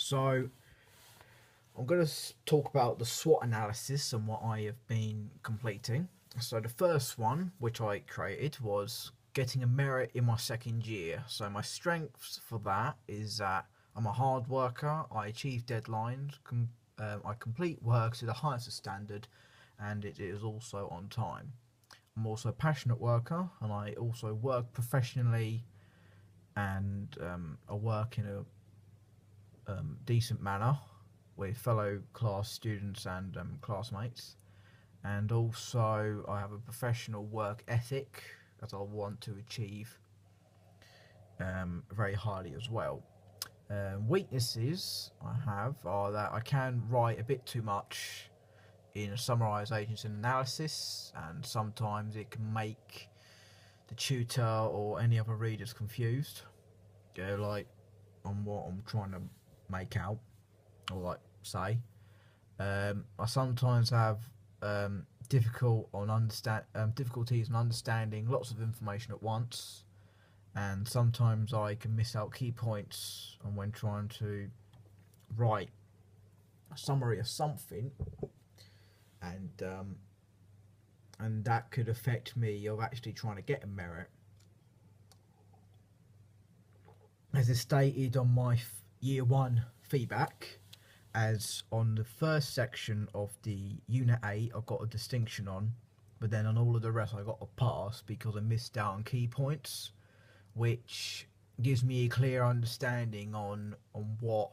So I'm going to talk about the SWOT analysis and what I have been completing. So the first one, which I created, was getting a merit in my second year. So my strengths for that is that I'm a hard worker, I achieve deadlines, I complete work to the highest standard, and it is also on time. I'm also a passionate worker, and I also work professionally, and I work in a decent manner with fellow class students and classmates. And also, I have a professional work ethic that I want to achieve very highly as well. Weaknesses I have are that I can write a bit too much in summarisations and analysis, and sometimes it can make the tutor or any other readers confused, like on what I'm trying to make out or like say. I sometimes have difficulties in understanding lots of information at once, and sometimes I can miss out key points when trying to write a summary of something, and and that could affect me of actually trying to get a merit. As is stated on my year one feedback, as on the first section of the unit 8 I got a distinction on, but then on all of the rest I got a pass because I missed out on key points, which gives me a clear understanding on what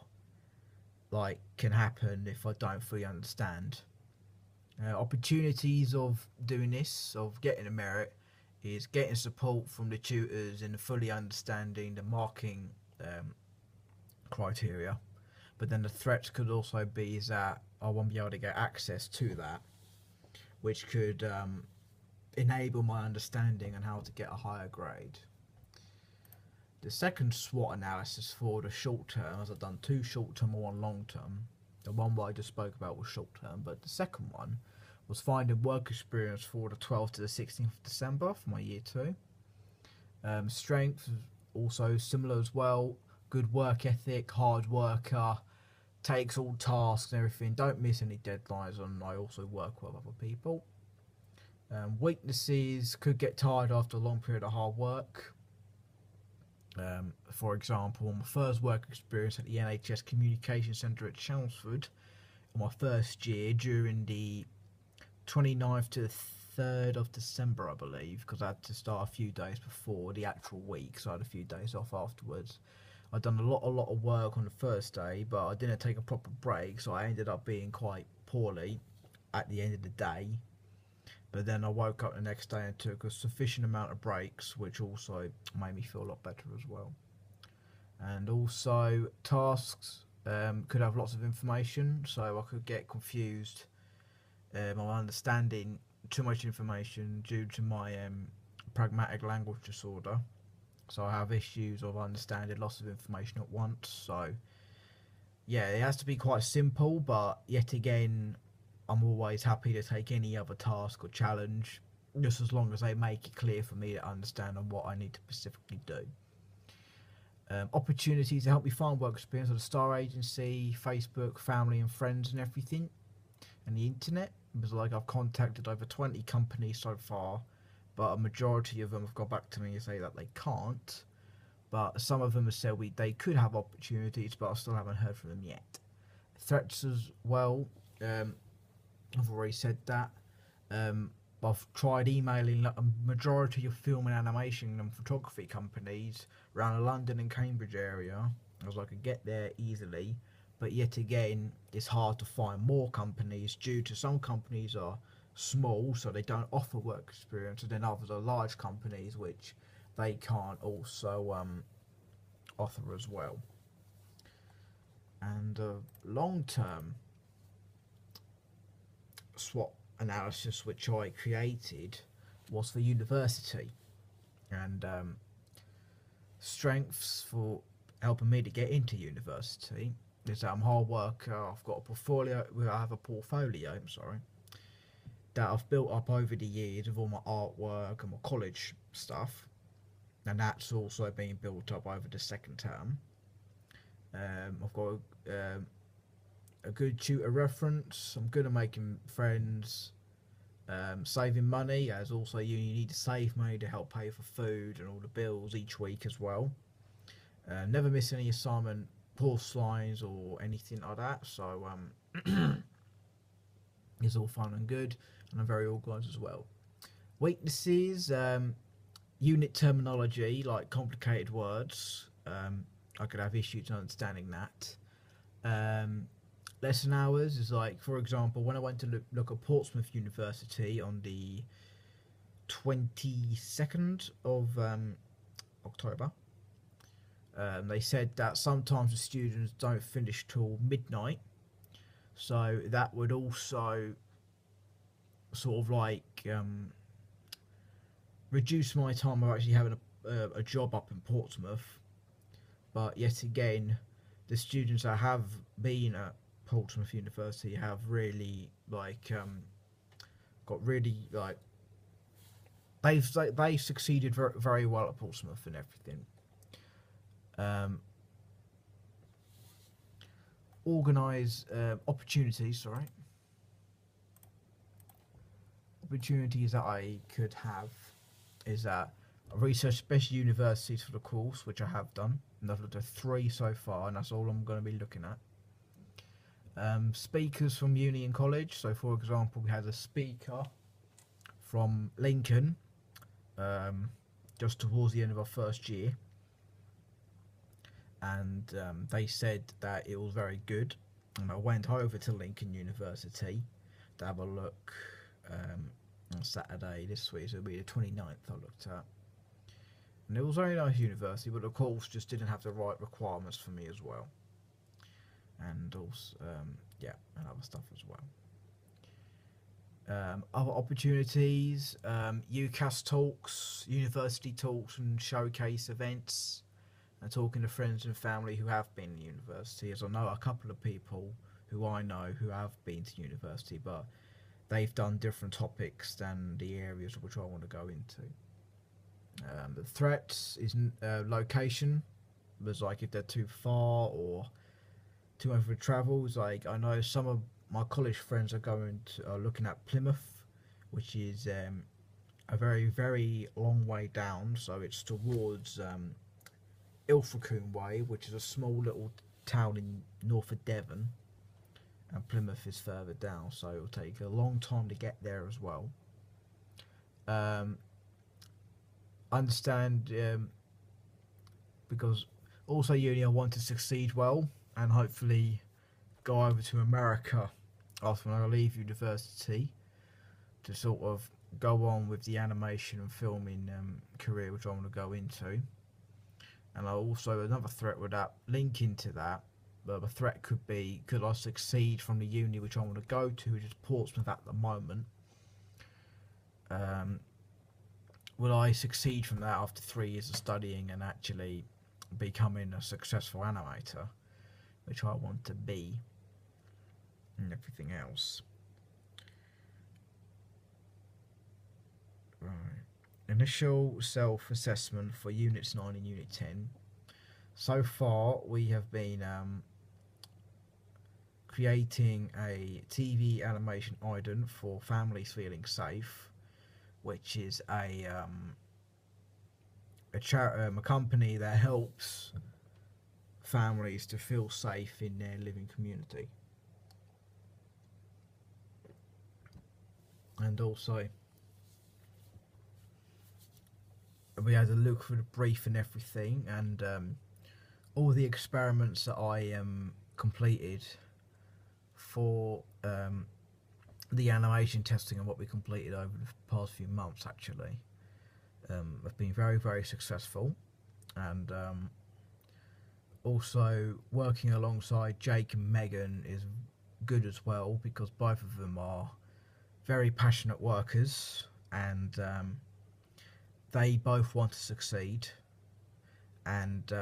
like can happen if I don't fully understand. Opportunities of doing this, of getting a merit, is getting support from the tutors in fully understanding the marking criteria. But then the threat could also be is that I won't be able to get access to that, which could enable my understanding on how to get a higher grade. The second SWOT analysis for the short term, as I've done two short term and one long term. The one what I just spoke about was short term, but the second one was finding work experience for the 12th to the 16th of December for my year 2. Strength also similar as well. Good work ethic, hard worker, takes all tasks and everything, don't miss any deadlines, and I also work with other people. Weaknesses, could get tired after a long period of hard work. For example, my first work experience at the NHS Communication Centre at Chelmsford in my first year during the 29th to the 3rd of December, I believe, because I had to start a few days before the actual week, so I had a few days off afterwards. I'd done a lot of work on the first day, but I didn't take a proper break, so I ended up being quite poorly at the end of the day. But then I woke up the next day and took a sufficient amount of breaks, which also made me feel a lot better as well. And also, tasks could have lots of information, so I could get confused on understanding too much information due to my pragmatic language disorder. So I have issues of understanding lots of information at once. So yeah, it has to be quite simple, but yet again, I'm always happy to take any other task or challenge, just as long as they make it clear for me to understand on what I need to specifically do. Opportunities to help me find work experience on the Star Agency, Facebook, family and friends and everything, and the internet. Because like I've contacted over 20 companies so far, but a majority of them have got back to me and say that they can't. But some of them have said they could have opportunities, but I still haven't heard from them yet. Threats as well. I've already said that. I've tried emailing a majority of film and animation and photography companies around the London and Cambridge area, as I could get there easily. But yet again, it's hard to find more companies due to some companies are small, so they don't offer work experience, and then others are large companies which they can't also offer as well. And long term SWOT analysis which I created was for university, and strengths for helping me to get into university is that I'm a hard worker. I've got a portfolio. I have a portfolio. I'm sorry, that I've built up over the years of all my artwork and my college stuff, and that's also been built up over the second term. I've got a good tutor reference. I'm good at making friends, saving money, as also you need to save money to help pay for food and all the bills each week as well. Never miss any assignment, pause lines or anything like that. So it's all fun and good, and I'm very organised as well. Weaknesses, unit terminology, like complicated words. I could have issues understanding that. Um, Lesson hours is like, for example, when I went to look at Portsmouth University on the 22nd of October, they said that sometimes the students don't finish till midnight, so that would also sort of like reduce my time of actually having a job up in Portsmouth. But yet again, the students that have been at Portsmouth University have really got really like they've succeeded very, very well at Portsmouth and everything. Um, Organize opportunities. Sorry, opportunities that I could have is that I research special universities for the course, which I have done, and I've looked at 3 so far, and that's all I'm going to be looking at. Speakers from uni and college. So, for example, we had a speaker from Lincoln just towards the end of our first year, and they said that it was very good. And I went over to Lincoln University to have a look on Saturday this week, so it'll be the 29th I looked at. And it was a very nice university, but the course just didn't have the right requirements for me as well. And also, and other stuff as well. Other opportunities, UCAS talks, university talks and showcase events, and talking to friends and family who have been to university, as I know a couple of people who I know who have been to university, but they've done different topics than the areas which I want to go into. The threats is location. There's like if they're too far or too much for travel. It's like I know some of my college friends are looking at Plymouth, which is a very, very long way down. So it's towards Ilfracombe Way, which is a small little town in north of Devon, and Plymouth is further down, so it'll take a long time to get there as well. Understand, because also uni I want to succeed well and hopefully go over to America after when I leave university to sort of go on with the animation and filming career which I want to go into. And I also, another threat with that, link into that, but the threat could be, could I succeed from the uni which I want to go to, which is Portsmouth at the moment. Will I succeed from that after 3 years of studying and actually becoming a successful animator, which I want to be, and everything else. Right. Initial self-assessment for Units 9 and Unit 10. So far, we have been creating a TV animation ident for Families Feeling Safe, which is a company that helps families to feel safe in their living community. And also, we had a look for the brief and everything, and all the experiments that I completed for the animation testing and what we completed over the past few months actually have been very, very successful. And also working alongside Jake and Megan is good as well, because both of them are very passionate workers, and they both want to succeed, and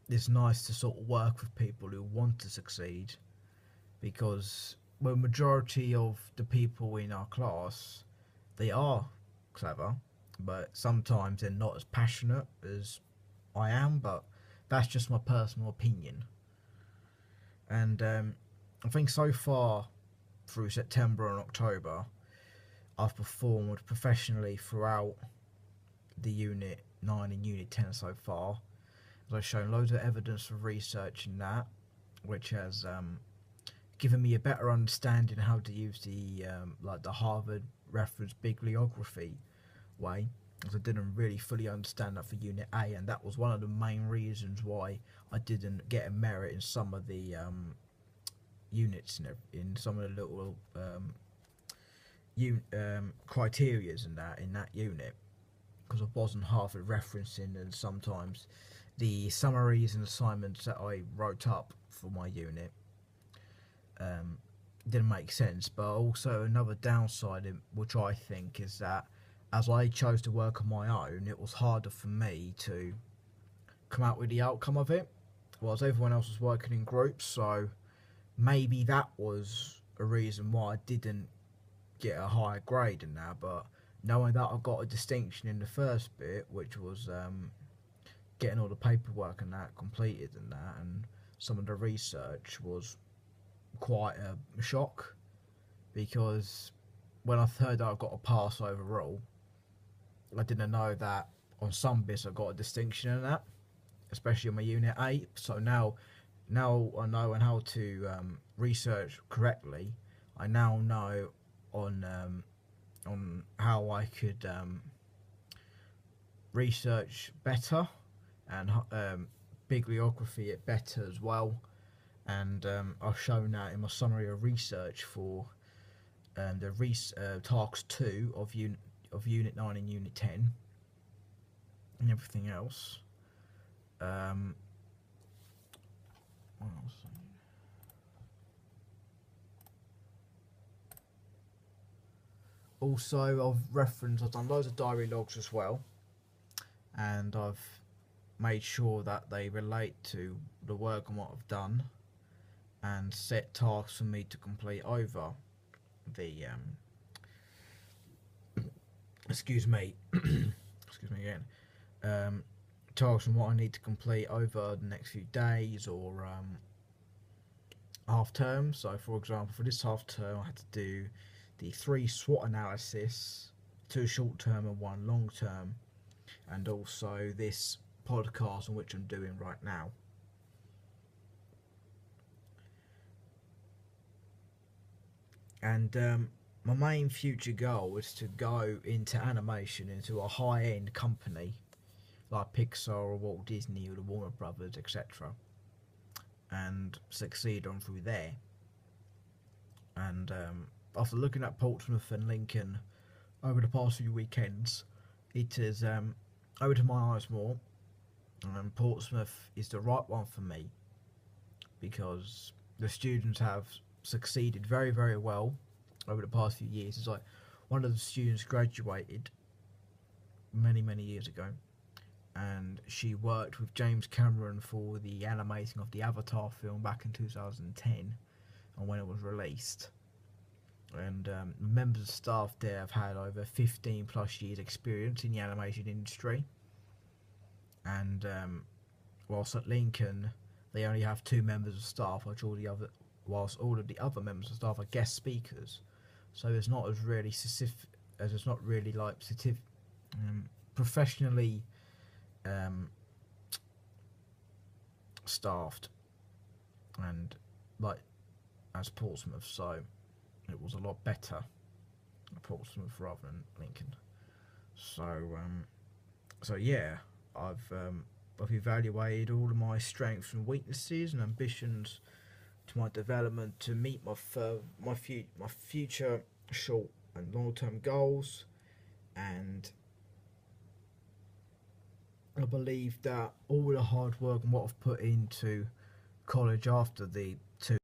it's nice to sort of work with people who want to succeed, because the majority of the people in our class, they are clever, but sometimes they're not as passionate as I am, but That's just my personal opinion. And I think so far through September and October, I've performed professionally throughout the Unit 9 and Unit 10 so far. As I've shown loads of evidence of research in that, which has given me a better understanding how to use the like the Harvard reference bibliography way, because I didn't really fully understand that for Unit A, and that was one of the main reasons why I didn't get a merit in some of the units in some of the little criterias in that unit, because I wasn't Harvard referencing, and sometimes the summaries and assignments that I wrote up for my unit didn't make sense. But also another downside, which I think, is that as I chose to work on my own, it was harder for me to come out with the outcome of it, whilst everyone else was working in groups. So maybe that was a reason why I didn't get a higher grade in that. But knowing that I got a distinction in the first bit, which was getting all the paperwork and that completed and that, and some of the research, was quite a shock, because when I heard that I got a pass overall, I didn't know that on some bits I got a distinction in that, especially on my Unit 8. So now I know on how to research correctly. I now know on how I could research better and bibliography it better as well. And I've shown that in my summary of research for the tasks 2 of Unit 9 and Unit 10 and everything else. What else? Also, I've done loads of diary logs as well, and I've made sure that they relate to the work and what I've done, and set tasks for me to complete over the excuse me again, tasks and what I need to complete over the next few days or half term. So for example, for this half term I had to do the 3 SWOT analysis, 2 short term and 1 long term, and also this podcast on which I'm doing right now. And my main future goal is to go into animation, into a high-end company like Pixar or Walt Disney or the Warner Brothers, etc., and succeed on through there. And after looking at Portsmouth and Lincoln over the past few weekends, it has opened my eyes more, and Portsmouth is the right one for me, because the students have succeeded very, very well over the past few years. It's like one of the students graduated many, many years ago, and she worked with James Cameron for the animating of the Avatar film back in 2010, and when it was released. And members of staff there have had over 15 plus years experience in the animation industry. And whilst at Lincoln they only have 2 members of staff, whilst all of the other members of staff are guest speakers. So it's not as really professionally staffed and like as Portsmouth. So it was a lot better at Portsmouth rather than Lincoln. So yeah, I've evaluated all of my strengths and weaknesses and ambitions to my development to meet my future short and long term goals, and I believe that all the hard work and what I've put into college after the